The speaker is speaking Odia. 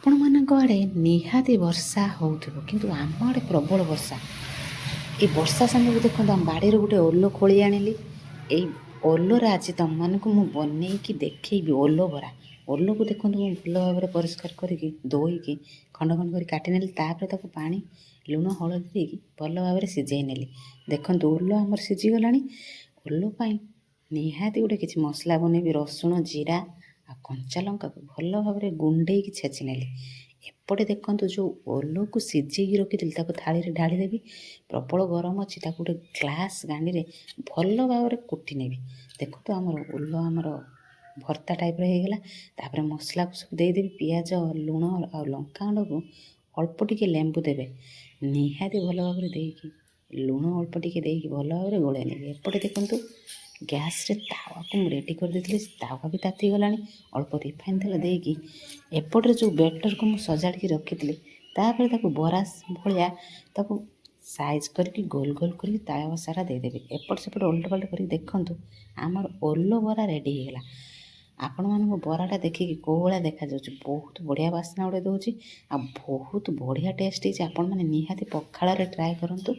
ଆପଣମାନଙ୍କ ଆଡ଼େ ନିହାତି ବର୍ଷା ହେଉଥିବ, କିନ୍ତୁ ଆମ ଆଡ଼େ ପ୍ରବଳ ବର୍ଷା। ଏଇ ବର୍ଷା ସାଙ୍ଗକୁ ଦେଖନ୍ତୁ ଆମ ବାଡ଼ିରୁ ଗୋଟେ ଓଲ ଖୋଳି ଆଣିଲି। ଏଇ ଓଲରେ ଆଜି ତୁମମାନଙ୍କୁ ମୁଁ ବନେଇକି ଦେଖେଇବି ଓଲ ବରା। ଓଲକୁ ଦେଖନ୍ତୁ ମୁଁ ଭଲ ଭାବରେ ପରିଷ୍କାର କରିକି ଧୋଇକି ଖଣ୍ଡ ଖଣ୍ଡ କରି କାଟି ନେଲି। ତାପରେ ତାକୁ ପାଣି ଲୁଣ ହଳଦୀ ଦେଇକି ଭଲ ଭାବରେ ସିଝେଇ ନେଲି। ଦେଖନ୍ତୁ ଓଲ ଆମର ସିଝିଗଲାଣି। ଓଲ ପାଇଁ ନିହାତି ଗୋଟେ କିଛି ମସଲା ବନେଇବି। ରସୁଣ, ଜିରା ଆଉ କଞ୍ଚା ଲଙ୍କାକୁ ଭଲ ଭାବରେ ଗୁଣ୍ଡେଇକି ଛେଚି ନେଲି। ଏପଟେ ଦେଖନ୍ତୁ ଯେଉଁ ଓଲକୁ ସିଝେଇକି ରଖିଥିଲି ତାକୁ ଥାଳିରେ ଢାଳି ଦେବି। ପ୍ରବଳ ଗରମ ଅଛି, ତାକୁ ଗୋଟେ ଗ୍ଲାସ୍ ଗାଣ୍ଡିରେ ଭଲ ଭାବରେ କୁଟି ନେବି। ଦେଖନ୍ତୁ ଆମର ଓଲ ଆମର ଭର୍ତ୍ତା ଟାଇପ୍ର ହେଇଗଲା। ତାପରେ ମସଲାକୁ ସବୁ ଦେଇଦେବି। ପିଆଜ, ଲୁଣ ଆଉ ଲଙ୍କାଗୁଣ୍ଡକୁ ଅଳ୍ପ ଟିକେ ଲେମ୍ବୁ ଦେବେ ନିହାତି ଭଲ ଭାବରେ ଦେଇକି, ଲୁଣ ଅଳ୍ପ ଟିକେ ଦେଇକି ଭଲ ଭାବରେ ଗୋଳେଇ ନେବି। ଏପଟେ ଦେଖନ୍ତୁ ଗ୍ୟାସ୍ରେ ତାୱାକୁ ମୁଁ ରେଡ଼ି କରିଦେଇଥିଲି। ତାୱା ବି ତାତିଗଲାଣି। ଅଳ୍ପ ରିଫାଇନ୍ ତେଲ ଦେଇକି ଏପଟରେ ଯେଉଁ ବେଟରକୁ ମୁଁ ସଜାଡ଼ିକି ରଖିଥିଲି, ତାପରେ ତାକୁ ବରା ଭଳିଆ ତାକୁ ସାଇଜ୍ କରିକି ଗୋଲ ଗୋଲ କରିକି ତାୱା ସାରା ଦେଇଦେବି। ଏପଟ ସେପଟ ଓଲଟ ପାଲଟ କରିକି ଦେଖନ୍ତୁ ଆମର ଓଲ ବରା ରେଡ଼ି ହେଇଗଲା। ଆପଣମାନଙ୍କୁ ବରାଟା ଦେଖିକି କେଉଁ ଭଳିଆ ଦେଖାଯାଉଛି? ବହୁତ ବଢ଼ିଆ ବାସ୍ନା ଗୋଟେ ଦେଉଛି ଆଉ ବହୁତ ବଢ଼ିଆ ଟେଷ୍ଟ ହେଇଛି। ଆପଣମାନେ ନିହାତି ପଖାଳରେ ଟ୍ରାଏ କରନ୍ତୁ।